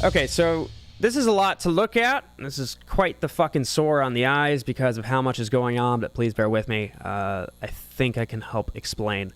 Okay, so this is a lot to look at. This is quite the fucking sore on the eyes because of how much is going on, but please bear with me. I think I can help explain.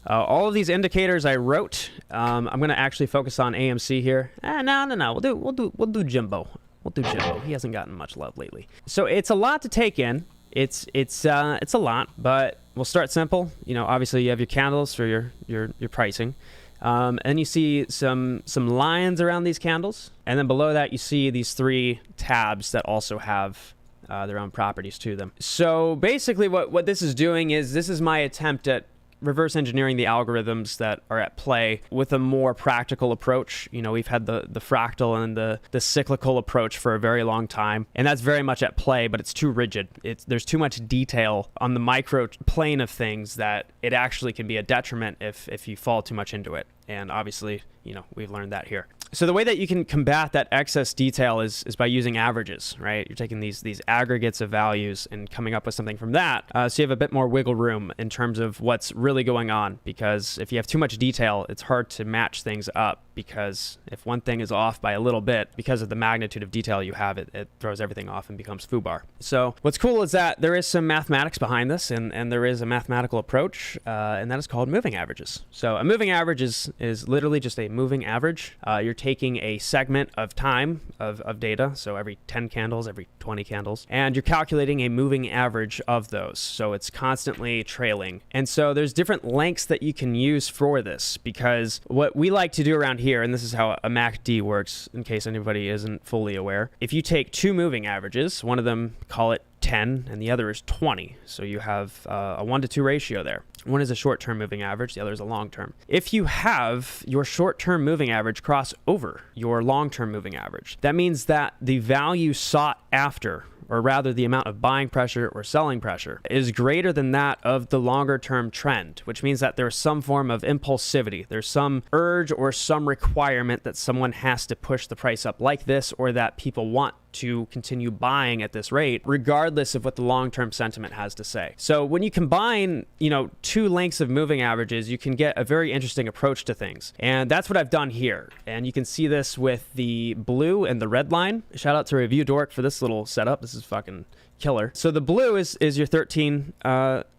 All of these indicators I wrote. I'm going to actually focus on AMC here. No. We'll do Jimbo. We'll do Jimbo. He hasn't gotten much love lately. So it's a lot to take in. It's a lot, but we'll start simple. You know, obviously you have your candles for your pricing. And you see some lines around these candles. And then below that, you see these 3 tabs that also have their own properties to them. So basically what this is doing is this is my attempt at reverse engineering the algorithms that are at play with a more practical approach. You know, we've had the fractal and the cyclical approach for a very long time, and that's very much at play, but it's too rigid. There's too much detail on the micro plane of things that it actually can be a detriment if you fall too much into it. And obviously, you know, we've learned that here. So the way that you can combat that excess detail is by using averages, right? You're taking these aggregates of values and coming up with something from that. So you have a bit more wiggle room in terms of what's really going on, because if you have too much detail, it's hard to match things up, because if one thing is off by a little bit, because of the magnitude of detail you have, it throws everything off and becomes foobar. So what's cool is that there is some mathematics behind this, and there is a mathematical approach, and that is called moving averages. So a moving average is literally just a moving average. You're taking a segment of time of data, so every 10 candles, every 20 candles, and you're calculating a moving average of those. So it's constantly trailing. And so there's different lengths that you can use for this, because what we like to do around here, and this is how a MACD works in case anybody isn't fully aware, if you take 2 moving averages, one of them, call it 10 and the other is 20. So you have a 1-to-2 ratio there. One is a short-term moving average, the other is a long-term. If you have your short-term moving average cross over your long-term moving average, that means that the value sought after, or rather the amount of buying pressure or selling pressure, is greater than that of the longer-term trend, which means that there's some form of impulsivity. There's some urge or some requirement that someone has to push the price up like this, or that people want to continue buying at this rate, regardless of what the long-term sentiment has to say. So when you combine, you know, 2 lengths of moving averages, you can get a very interesting approach to things. And that's what I've done here. And you can see this with the blue and the red line. Shout out to Review Dork for this little setup. This is fucking killer. So the blue is your 13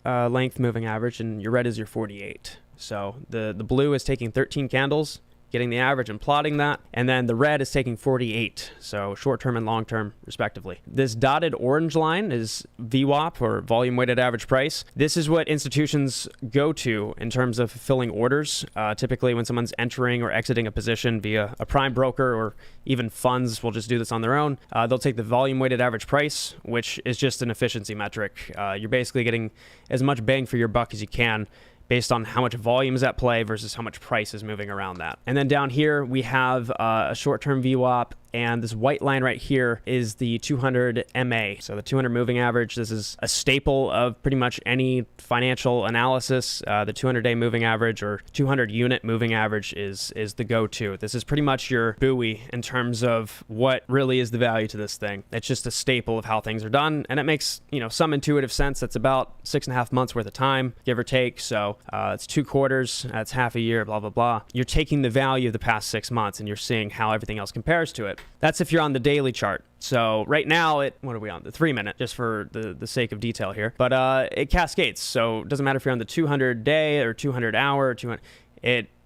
length moving average, and your red is your 48. So the blue is taking 13 candles, getting the average and plotting that, and then the red is taking 48, so short-term and long-term respectively. This dotted orange line is VWAP, or volume weighted average price. This is what institutions go to in terms of fulfilling orders. Typically when someone's entering or exiting a position via a prime broker, or even funds will just do this on their own, they'll take the volume weighted average price, which is just an efficiency metric. You're basically getting as much bang for your buck as you can, based on how much volume is at play versus how much price is moving around that. And then down here, we have a short-term VWAP, and this white line right here is the 200 MA. So the 200 moving average, this is a staple of pretty much any financial analysis. The 200-day moving average, or 200 unit moving average, is the go-to. This is pretty much your buoy in terms of what really is the value to this thing. It's just a staple of how things are done, and it makes, you know, some intuitive sense. That's about 6.5 months worth of time, give or take. So it's 2 quarters, that's half a year, blah, blah, blah. You're taking the value of the past 6 months, and you're seeing how everything else compares to it. That's if you're on the daily chart. So right now, what are we on? The 3-minute, just for the sake of detail here. But it cascades. So it doesn't matter if you're on the 200 day or 200 hour or 200,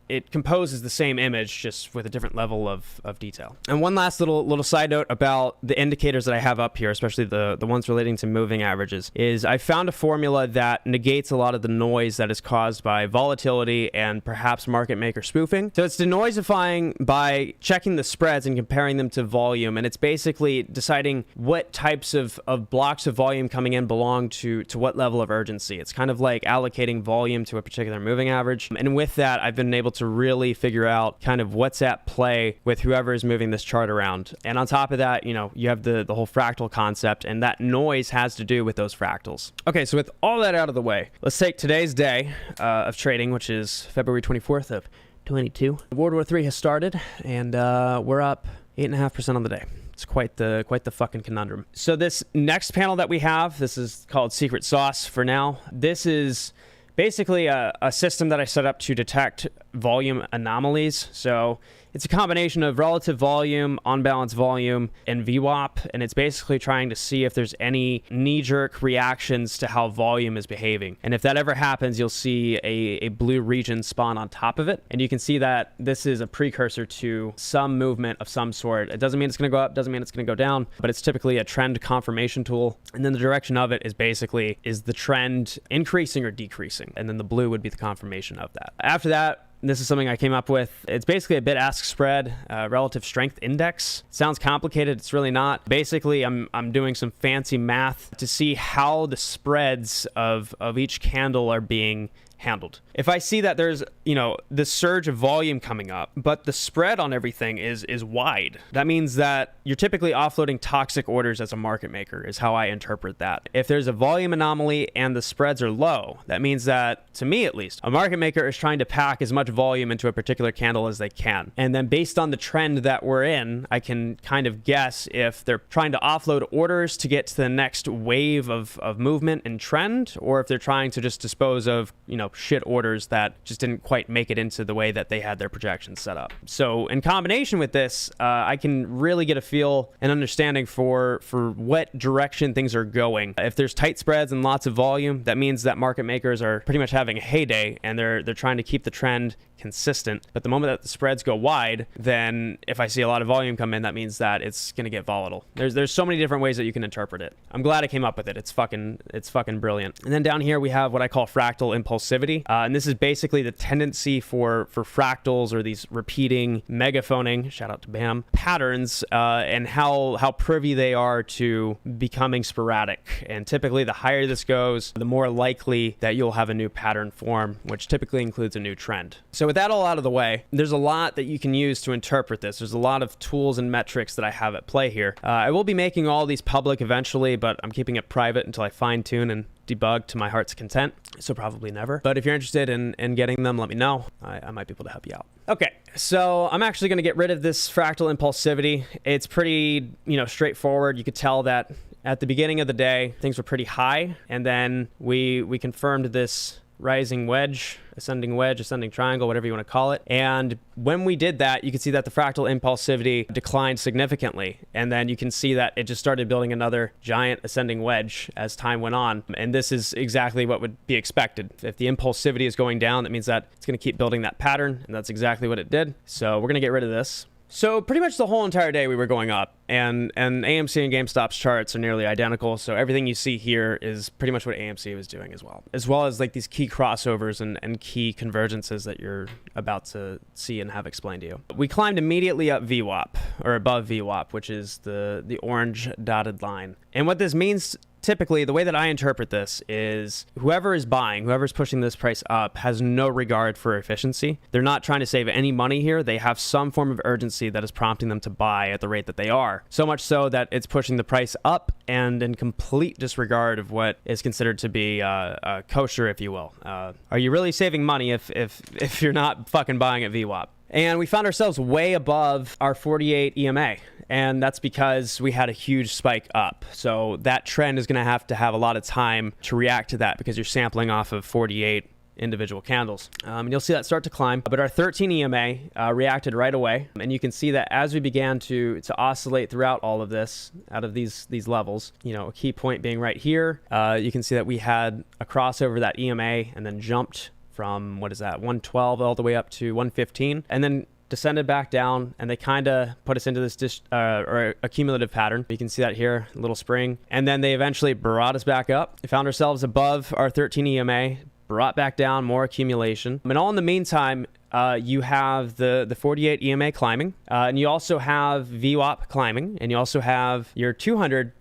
it composes the same image, just with a different level of detail. And one last little side note about the indicators that I have up here, especially the ones relating to moving averages, is I found a formula that negates a lot of the noise that is caused by volatility and perhaps market maker spoofing. So it's denoisifying by checking the spreads and comparing them to volume, and it's basically deciding what types of blocks of volume coming in belong to what level of urgency. It's kind of like allocating volume to a particular moving average. And with that, I've been able to really figure out kind of what's at play with whoever is moving this chart around. And on top of that, you know, you have the whole fractal concept, and that noise has to do with those fractals. Okay, so with all that out of the way, let's take today's day of trading, which is February 24th of 22. World War III has started, and we're up 8.5% on the day. It's quite the fucking conundrum. So this next panel that we have, this is called Secret Sauce for now. This is basically a system that I set up to detect volume anomalies. So it's a combination of relative volume, unbalanced volume, and VWAP, and it's basically trying to see if there's any knee-jerk reactions to how volume is behaving. And if that ever happens, you'll see a blue region spawn on top of it, and you can see that this is a precursor to some movement of some sort. It doesn't mean it's going to go up, doesn't mean it's going to go down, but it's typically a trend confirmation tool, and then the direction of it is basically, is the trend increasing or decreasing? And then the blue would be the confirmation of that. After that, this is something I came up with. It's basically a bid-ask spread, relative strength index. It sounds complicated. It's really not. Basically, I'm doing some fancy math to see how the spreads of each candle are being handled. If I see that there's, this surge of volume coming up, but the spread on everything is wide, that means that you're typically offloading toxic orders as a market maker, is how I interpret that. If there's a volume anomaly and the spreads are low, that means that, to me at least, a market maker is trying to pack as much volume into a particular candle as they can. And then based on the trend that we're in, I can kind of guess if they're trying to offload orders to get to the next wave of movement and trend, or if they're trying to just dispose of, shit orders that just didn't quite make it into the way that they had their projections set up. So in combination with this, I can really get a feel and understanding for what direction things are going. If there's tight spreads and lots of volume, that means that market makers are pretty much having a heyday, and they're trying to keep the trend consistent. But the moment that the spreads go wide, then if I see a lot of volume come in, that means that it's going to get volatile. There's so many different ways that you can interpret it. I'm glad I came up with it. It's fucking brilliant. And then down here we have what I call fractal impulsivity, and this is basically the tendency for fractals, or these repeating megaphoning, shout out to BAM, patterns, and how privy they are to becoming sporadic. And typically the higher this goes, the more likely that you'll have a new pattern form, which typically includes a new trend. So with that all out of the way, there's a lot that you can use to interpret this. There's a lot of tools and metrics that I have at play here. I will be making all these public eventually, but I'm keeping it private until I fine tune and debug to my heart's content, so probably never. But if you're interested in getting them, let me know. I might be able to help you out. Okay, so I'm actually going to get rid of this fractal impulsivity. It's pretty, straightforward. You could tell that at the beginning of the day, things were pretty high, and then we confirmed this rising wedge, ascending triangle, whatever you want to call it. And when we did that, you can see that the fractal impulsivity declined significantly. And then you can see that it just started building another giant ascending wedge as time went on. And this is exactly what would be expected. If the impulsivity is going down, that means that it's going to keep building that pattern. And that's exactly what it did. So we're going to get rid of this. So pretty much the whole entire day we were going up, and AMC and GameStop's charts are nearly identical. So everything you see here is pretty much what AMC was doing as well as like these key crossovers and key convergences that you're about to see and have explained to you. We climbed immediately up VWAP, or above VWAP, which is the orange dotted line. And what this means, typically, the way that I interpret this is whoever is buying, whoever's pushing this price up, has no regard for efficiency. They're not trying to save any money here. They have some form of urgency that is prompting them to buy at the rate that they are. So much so that it's pushing the price up, and in complete disregard of what is considered to be kosher, if you will. Are you really saving money if you're not fucking buying at VWAP? And we found ourselves way above our 48 EMA. And that's because we had a huge spike up. So that trend is going to have a lot of time to react to that, because you're sampling off of 48 individual candles. And you'll see that start to climb. But our 13 EMA reacted right away. And you can see that as we began to oscillate throughout all of this, out of these levels, a key point being right here, you can see that we had a crossover that EMA and then jumped from, 112 all the way up to 115, and then descended back down, and they kind of put us into this or a cumulative pattern. You can see that here, a little spring, and then they eventually brought us back up. We found ourselves above our 13 EMA, brought back down, more accumulation. And all in the meantime, you have the 48 EMA climbing, and you also have VWAP climbing, and you also have your 200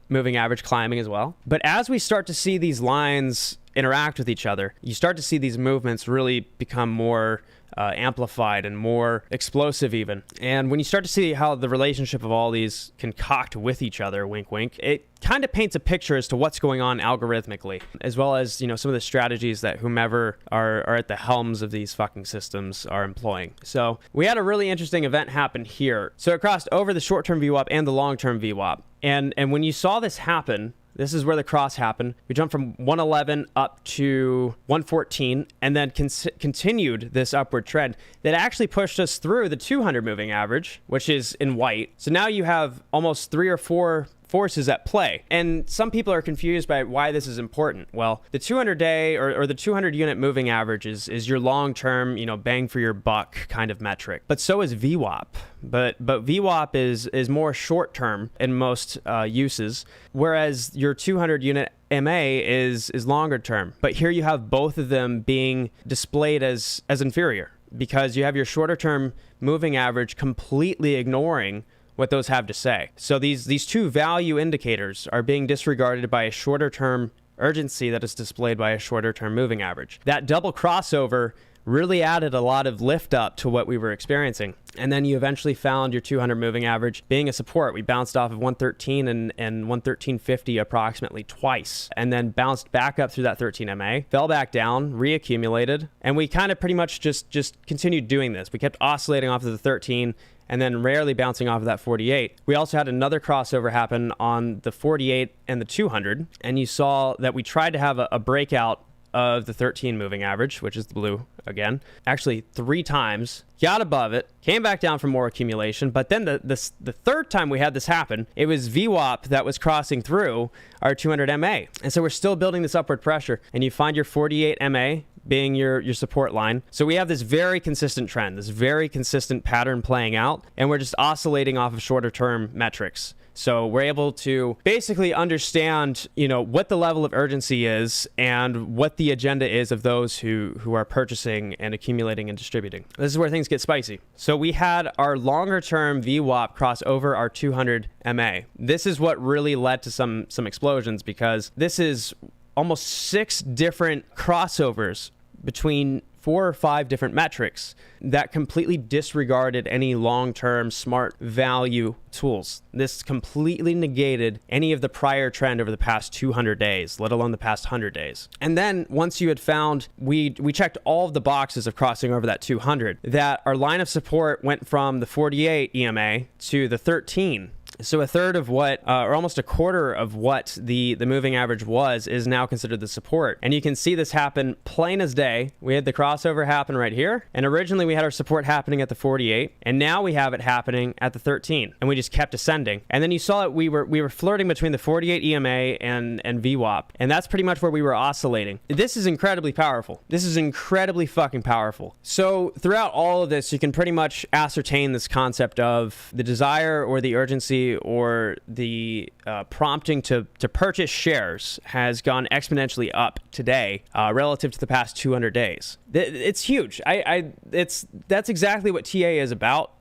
moving average climbing as well. But as we start to see these lines interact with each other, you start to see these movements really become more amplified and more explosive even. And when you start to see how the relationship of all these concoct with each other, wink wink, it kind of paints a picture as to what's going on algorithmically, as well as some of the strategies that whomever are at the helms of these fucking systems are employing. So we had a really interesting event happen here. So it crossed over the short-term VWAP and the long-term VWAP. And when you saw this happen, This is where the cross happened. We jumped from 111 up to 114 and then continued this upward trend that actually pushed us through the 200 moving average, which is in white. So now you have almost 3 or 4 forces at play. And some people are confused by why this is important. Well, the 200-day or the 200-unit moving average is your long-term, bang for your buck kind of metric. But so is VWAP. But VWAP is more short-term in most uses, whereas your 200-unit MA is longer term. But here you have both of them being displayed as inferior because you have your shorter-term moving average completely ignoring what those have to say. So these two value indicators are being disregarded by a shorter term urgency that is displayed by a shorter term moving average. That double crossover really added a lot of lift up to what we were experiencing. And then you eventually found your 200 moving average being a support. We bounced off of 113 and 113.50 approximately twice, and then bounced back up through that 13 MA, fell back down, reaccumulated, and we kind of pretty much just continued doing this. We kept oscillating off of the 13 and then rarely bouncing off of that 48. We also had another crossover happen on the 48 and the 200, and you saw that we tried to have a breakout of the 13 moving average, which is the blue again, actually 3 times, got above it, came back down for more accumulation, but then the third time we had this happen, it was VWAP that was crossing through our 200 MA. And so we're still building this upward pressure, and you find your 48 MA being your support line. So we have this very consistent trend, this very consistent pattern playing out, and we're just oscillating off of shorter term metrics. So we're able to basically understand, what the level of urgency is and what the agenda is of those who are purchasing and accumulating and distributing. This is where things get spicy. So we had our longer term VWAP cross over our 200 MA. This is what really led to some explosions, because this is almost 6 different crossovers between 4 or 5 different metrics that completely disregarded any long-term smart value tools. This completely negated any of the prior trend over the past 200 days, let alone the past 100 days. And then once you had found, we checked all of the boxes of crossing over that 200, that our line of support went from the 48 EMA to the 13. So a third of what, or almost a quarter of what the moving average was, is now considered the support. And you can see this happen plain as day. We had the crossover happen right here. And originally we had our support happening at the 48. And now we have it happening at the 13. And we just kept ascending. And then you saw that we were flirting between the 48 EMA and VWAP. And that's pretty much where we were oscillating. This is incredibly powerful. This is incredibly fucking powerful. So throughout all of this, you can pretty much ascertain this concept of the desire or the urgency or the prompting to purchase shares has gone exponentially up today relative to the past 200 days. It's huge. That's exactly what TA is about.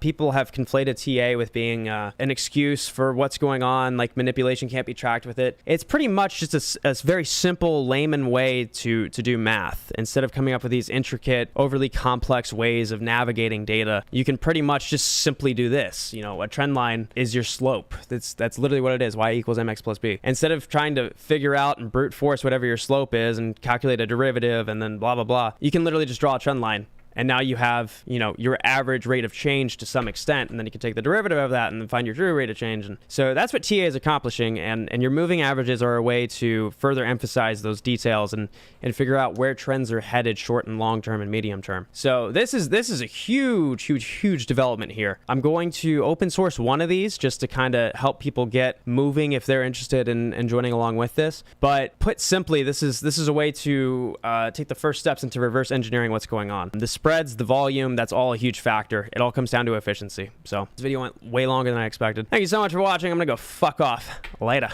People have conflated TA with being an excuse for what's going on, like manipulation can't be tracked with it. It's pretty much just a very simple layman way to do math. Instead of coming up with these intricate, overly complex ways of navigating data, you can pretty much just simply do this. A trend line is your slope. That's literally what it is, y equals mx plus b. Instead of trying to figure out and brute force whatever your slope is and calculate a derivative and then blah, blah, blah, you can literally just draw a trend line. And now you have, your average rate of change to some extent, and then you can take the derivative of that and then find your true rate of change. And so that's what TA is accomplishing, and your moving averages are a way to further emphasize those details and figure out where trends are headed short and long term and medium term. So this is a huge, huge, huge development here. I'm going to open source one of these just to kind of help people get moving if they're interested in joining along with this. But put simply, this is a way to take the first steps into reverse engineering what's going on. The spreads, the volume, that's all a huge factor. It all comes down to efficiency. So this video went way longer than I expected. Thank you so much for watching. I'm gonna go fuck off. Later.